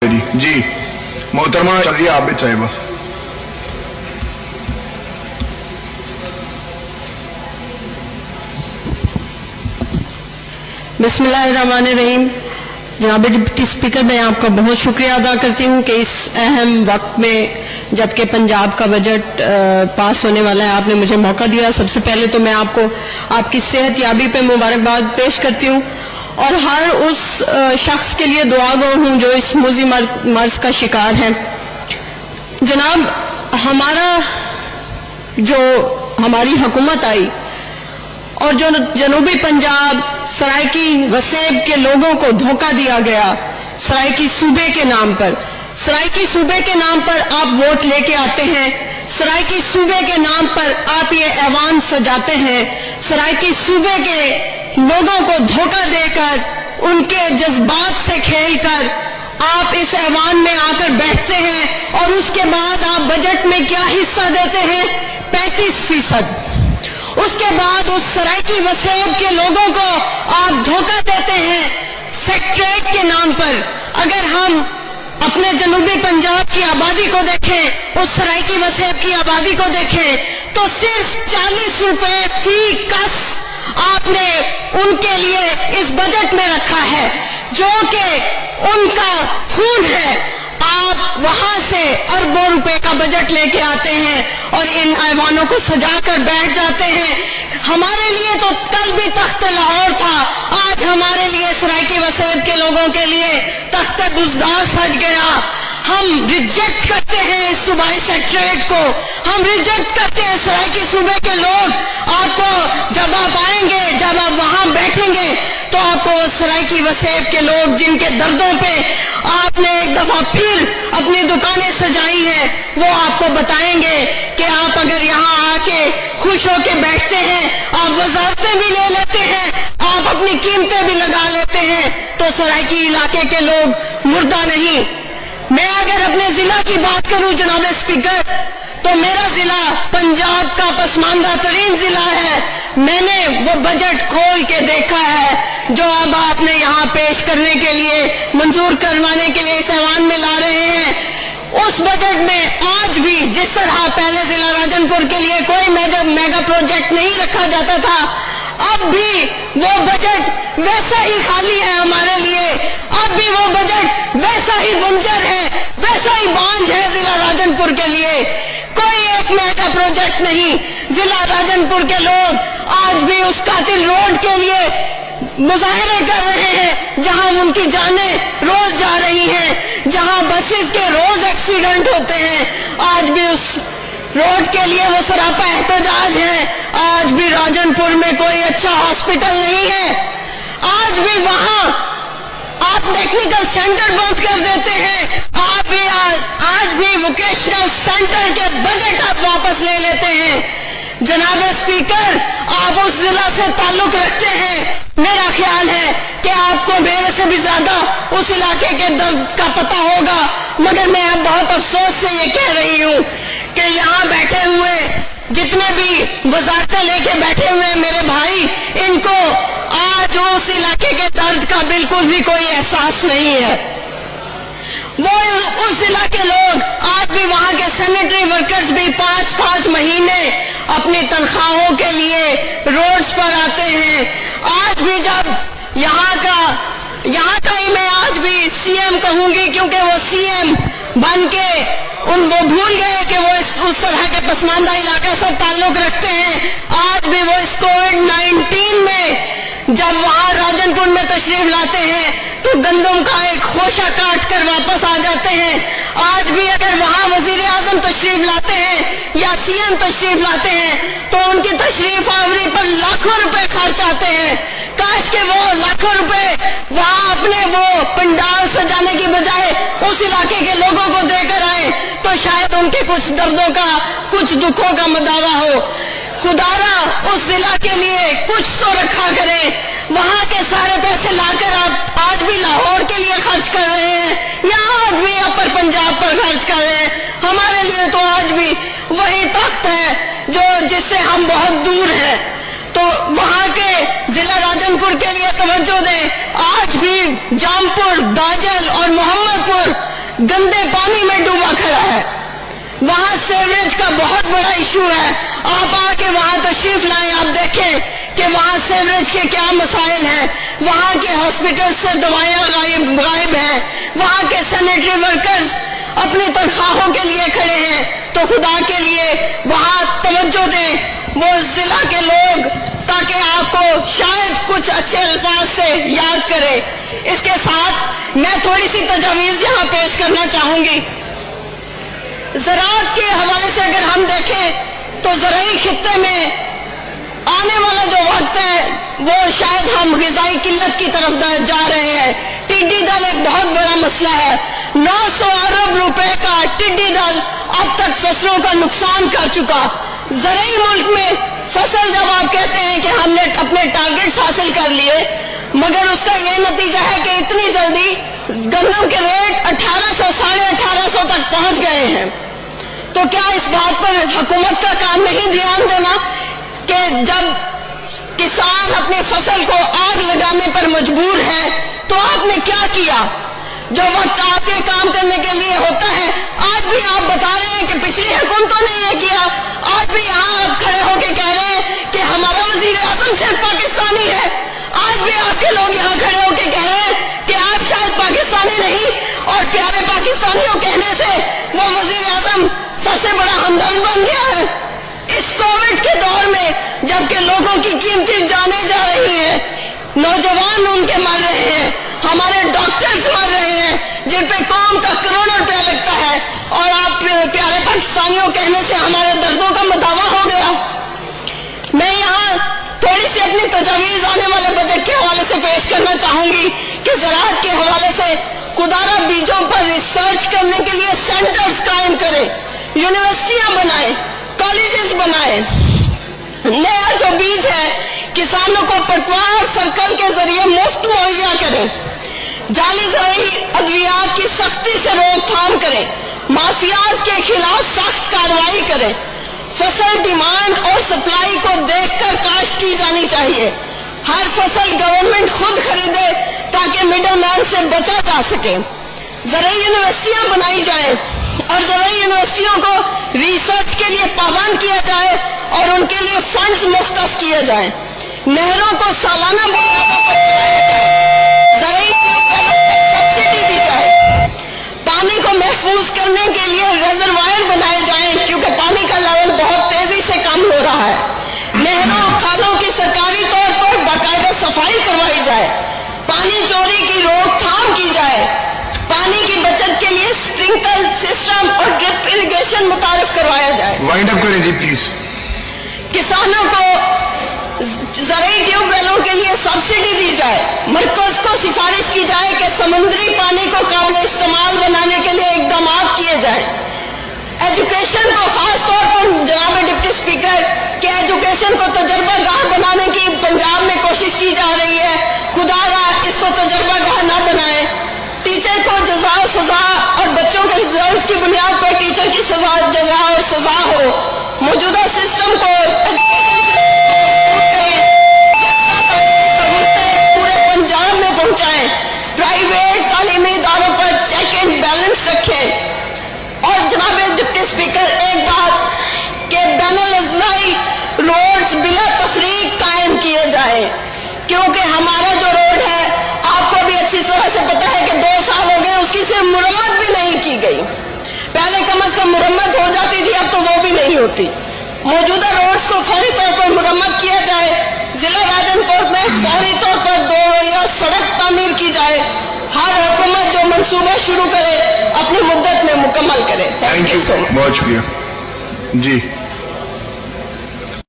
جی محترمہ چلیے عابد صاحبہ. بسم اللہ الرحمن الرحیم. جناب ڈپٹی اسپیکر، میں آپ کا بہت شکریہ ادا کرتی ہوں کہ اس اہم وقت میں جبکہ پنجاب کا بجٹ پاس ہونے والا ہے آپ نے مجھے موقع دیا. سب سے پہلے تو میں آپ کو آپ کی صحت یابی پہ مبارکباد پیش کرتی ہوں اور ہر اس شخص کے لیے دعا گو ہوں جو اس موذی مرض کا شکار ہے. جناب، ہماری حکومت آئی اور جو جنوبی پنجاب سرائکی وسیب کے لوگوں کو دھوکہ دیا گیا سرائکی صوبے کے نام پر. سرائکی صوبے کے نام پر آپ ووٹ لے کے آتے ہیں، سرائکی صوبے کے نام پر آپ یہ ایوان سجاتے ہیں، سرائکی صوبے کے لوگوں کو دھوکہ دے کر ان کے جذبات سے کھیل کر آپ اس ایوان میں آ کر بیٹھتے ہیں اور اس کے بعد آپ بجٹ میں کیا حصہ دیتے ہیں؟ 35%. اس کے بعد اس سرائکی وسیب کے لوگوں کو آپ دھوکہ دیتے ہیں سیکٹریٹ کے نام پر. اگر ہم اپنے جنوبی پنجاب کی آبادی کو دیکھیں، اس سرائکی وسیب کی آبادی کو دیکھیں تو صرف 40 روپے فی کس آپ نے ان کے لیے اس بجٹ میں رکھا ہے جو کہ ان کا خون ہے. آپ وہاں سے اربوں روپے کا بجٹ لے کے آتے ہیں اور ان ایوانوں کو سجا کر بیٹھ جاتے ہیں. ہمارے لیے تو کل بھی تخت لاہور تھا، آج ہمارے لیے سرائکی وسیب کے لوگوں کے لیے تخت بزدار سج گیا. ہم ریجیکٹ کرتے ہیں اس صوبائی سیکٹریٹ کو، ہم ریجیکٹ کرتے ہیں سرائکی صوبے کے لوگ. آپ کو جب آپ آئیں گے، جب آپ وہاں بیٹھیں گے تو آپ کو سرائکی وسیب کے لوگ جن کے دردوں پہ آپ نے ایک دفعہ پھر اپنی دکانیں سجائی ہیں وہ آپ کو بتائیں گے کہ آپ اگر یہاں آ کے خوش ہو کے بیٹھتے ہیں، آپ وزارتیں بھی لے لیتے ہیں، آپ اپنی قیمتیں بھی لگا لیتے ہیں تو سرائکی علاقے کے لوگ مردہ نہیں. میں اگر اپنے ضلع کی بات کروں جناب اسپیکر تو میرا ضلع پنجاب کا پسماندہ ترین ضلع ہے. میں نے وہ بجٹ کھول کے دیکھا ہے جو اب آپ نے یہاں پیش کرنے کے لیے منظور کروانے کے لیے اس ایوان میں لا رہے ہیں. اس بجٹ میں آج بھی جس طرح پہلے ضلع راجن پور کے لیے کوئی میگا پروجیکٹ نہیں رکھا جاتا تھا، اب بھی وہ بجٹ ویسا ہی خالی ہے ہمارے لیے. اب بھی وہ بجٹ ویسا ہی بنجر ہے، ویسا ہی بانجھ ہے ضلع راجن پور کے لیے. کوئی ایک میگا پروجیکٹ نہیں. ضلع راجن پور کے لوگ آج بھی اس قاتل روڈ کے لیے مظاہرے کر رہے ہیں جہاں ان کی جانیں روز جا رہی ہیں، جہاں بسز کے روز ایکسیڈنٹ ہوتے ہیں. آج بھی اس روڈ کے لیے وہ سراپا احتجاج ہے. آج بھی راجن پور میں کوئی اچھا ہاسپٹل نہیں ہے. آج بھی وہاں آپ ٹیکنیکل سینٹر بند کر دیتے ہیں. آج بھی ووکیشنل سینٹر کے بجٹ آپ واپس لے لیتے ہیں. جناب اسپیکر، آپ اس ضلع سے تعلق رکھتے ہیں، میرا خیال ہے کہ آپ کو میرے سے بھی زیادہ اس علاقے کے درد کا پتہ ہوگا. مگر میں اب بہت افسوس سے یہ کہہ رہی ہوں کہ یہاں بیٹھے ہوئے جتنے بھی وزارتیں لے کے بیٹھے ہوئے میرے بھائی، ان کو آج اس علاقے کے درد کا بالکل بھی کوئی احساس نہیں ہے. وہ اس ضلع کے لوگ آج بھی وہاں کے سینیٹری ورکرز بھی 5 مہینے اپنی تنخواہوں کے لیے روڈز پر آتے ہیں. آج بھی جب یہاں کا ہی میں آج بھی سی ایم کہوں گی کیونکہ وہ سی ایم بن کے وہ بھول گئے کہ وہ اس طرح کے پسماندہ علاقے سے تعلق رکھتے ہیں. آج بھی وہ اس کووڈ-19 میں جب وہاں راجن پور میں تشریف لاتے ہیں تو گندم کا ایک خوشہ کاٹ کر واپس آ جاتے ہیں. آج بھی اگر وہاں وزیر اعظم تشریف لاتے ہیں یا سی ایم تشریف لاتے ہیں تو ان کی تشریف آوری پر لاکھوں روپے خرچ آتے ہیں. کاش کہ وہ لاکھوں روپے وہاں اپنے وہ پنڈال سجانے کی بجائے اس علاقے کے لوگوں کو دے کر آئے تو شاید ان کے کچھ دردوں کا، کچھ دکھوں کا مداوع ہو. خدا را اس ضلع کے لیے کچھ تو رکھا کریں. وہاں کے سارے پیسے لا کر آپ آج بھی لاہور کے لیے خرچ کر رہے ہیں یا آج بھی اپر پنجاب پر خرچ کر رہے ہیں. ہمارے لیے تو آج بھی وہی تخت ہے جس سے ہم بہت دور ہیں. تو وہاں کے ضلع راجن پور کے لیے توجہ دیں. آج بھی جام پور، داجل اور محمد پور گندے پانی میں ڈوبا کھڑا ہے. وہاں سیوریج کا بہت بڑا ایشو ہے. آپ آ کے وہاں تشریف لائیں, آپ دیکھیں کہ وہاں سیوریج کے کیا مسائل ہیں. وہاں کے ہاسپٹل سے دوائیاں غائب ہیں. وہاں کے سینیٹری ورکرز اپنی تنخواہوں کے لیے کھڑے ہیں. تو خدا کے لیے وہاں توجہ دیں وہ ضلع کے لوگ, تاکہ آپ کو شاید کچھ اچھے الفاظ سے یاد کرے. اس کے ساتھ میں تھوڑی سی تجاویز یہاں پیش کرنا چاہوں گی. زراعت کے حوالے سے اگر ہم دیکھیں تو زرعی خطے میں آنے والا جو وقت ہے وہ شاید ہم غذائی قلت کی طرف جا رہے ہیں. ٹڈی دل ایک بہت بڑا مسئلہ ہے. 900 ارب روپے کا ٹڈی دل اب تک فصلوں کا نقصان کر چکا. زرعی ملک میں فصل جب آپ کہتے ہیں کہ ہم نے اپنے ٹارگٹس حاصل کر لیے, مگر اس کا یہ نتیجہ ہے کہ اتنی جلدی گندم کے ریٹ 1800 ساڑھے 1800 تک پہنچ گئے ہیں. تو کیا اس بات پر حکومت کا کام نہیں دھیان دینا کہ جب کسان اپنی فصل کو آگ لگانے پر مجبور ہے تو آپ نے کیا کیا؟ جو وقت آپ کے کام کرنے کے لیے ہوتا ہے, آج بھی آپ بتا رہے ہیں کہ پچھلی حکومتوں نے یہ کیا. آج بھی یہاں آپ کھڑے ہو کے کہہ رہے ہیں کہ ہمارا وزیر اعظم صرف پاکستانی ہے. آج بھی آپ کے لوگ یہاں کھڑے ہو کے کہہ رہے ہیں کہ آپ شاید پاکستانی نہیں, اور پیارے پاکستانیوں کہنے سے وہ وزیر اعظم سب سے بڑا ہمدرد بن گیا ہے. اس کووڈ کے دور میں جبکہ لوگوں کی قیمتی جانیں جا رہی ہیں, نوجوان ان کے مر رہے ہیں, ہمارے ڈاکٹرز مر رہے ہیں جن پہ قوم کا کروڑوں روپیہ لگتا ہے, اور آپ پیارے پاکستانیوں کہنے سے ہمارے دردوں کا مداوع ہو گیا. میں یہاں تھوڑی سی اپنی تجاویز آنے والے بجٹ کے حوالے سے پیش کرنا چاہوں گی کہ زراعت کے حوالے سے خودارا بیجوں پر ریسرچ کرنے کے لیے سینٹرز قائم کریں, یونیورسٹیاں بنائیں, کالجز بنائیں. نیا جو بیج ہے کسانوں کو پٹوار سرکل کے ذریعے مفت مہیا کریں. جعلی زرعی ادویات کی سختی سے روک تھام کریں. مافیاز کے خلاف سخت کارروائی کریں. فصل ڈیمانڈ اور سپلائی کو دیکھ کر کاشت کی جانی چاہیے. ہر فصل گورنمنٹ خود خریدے تاکہ مڈل مین سے بچا جا سکے. زرعی یونیورسٹیاں بنائی جائیں اور زرعی یونیورسٹیوں کو ریسرچ کے لیے پابند کیا جائے اور ان کے لیے فنڈز مختص کیے جائیں. نہروں کو سالانہ بنیادوں پر زرعی سبسڈی دی جائے. پانی کو محفوظ کرنے کے لیے ریزروائر بنائے جائیں کیونکہ پانی کا لیول بہت تیزی سے کم ہو رہا ہے. نہروں کھالوں کی سرکاری طور پر باقاعدہ صفائی کروائی جائے. پانی چوری کی روک تھام کی جائے. پانی کی بچت کے لیے اسپرنکل سسٹم اور ڈرپ اریگیشن متعارف کروایا جائے. وائنڈ اپ کریں جی پلیز. کسانوں کو زرعی ٹیوب ویلوں کے لیے سبسڈی دی جائے. مرکز کو سفارش کی جائے کہ سمندری پانی کو قابل استعمال بنانے کے لیے اقدامات کیے جائیں. ایجوکیشن کو خاص طور پر جناب ڈپٹی اسپیکر کہ ایجوکیشن کو تجربہ گاہ بنانے کی پنجاب میں کوشش کی جا رہی ہے. خدا را اس کو تجربہ گاہ نہ بنائیں. ٹیچر کو جزا و سزا اور بچوں کے رزلٹ کی بنیاد پر ٹیچر کی جزا اور سزا ہو. موجودہ سسٹم کو پورے پنجاب میں پہنچائیں. پرائیویٹ تعلیمی اداروں پر چیک اینڈ بیلنس رکھیں. اور جناب ڈپٹی اسپیکر ایک بات کہ بین الاضلاعی روڈز بلا تفریق قائم کیے جائیں, کیونکہ ہمارا جو روڈ ہے آپ کو بھی اچھی طرح سے پتا ہے کہ 2 سال ہو گئے اس کی صرف مرمت بھی نہیں کی گئی. پہلے کم از کم مرمت ہو جاتی تھی, اب تو وہ بھی نہیں ہوتی. موجودہ روڈز کو فوری طور پر مرمت کیا جائے. ضلع راجن پور میں فوری طور پر 2 رویہ سڑک تعمیر کی جائے. ہر حکومت جو منصوبہ شروع کرے اپنی مدت میں مکمل کرے. تھینک یو سو مچ. بہت شکریہ جی.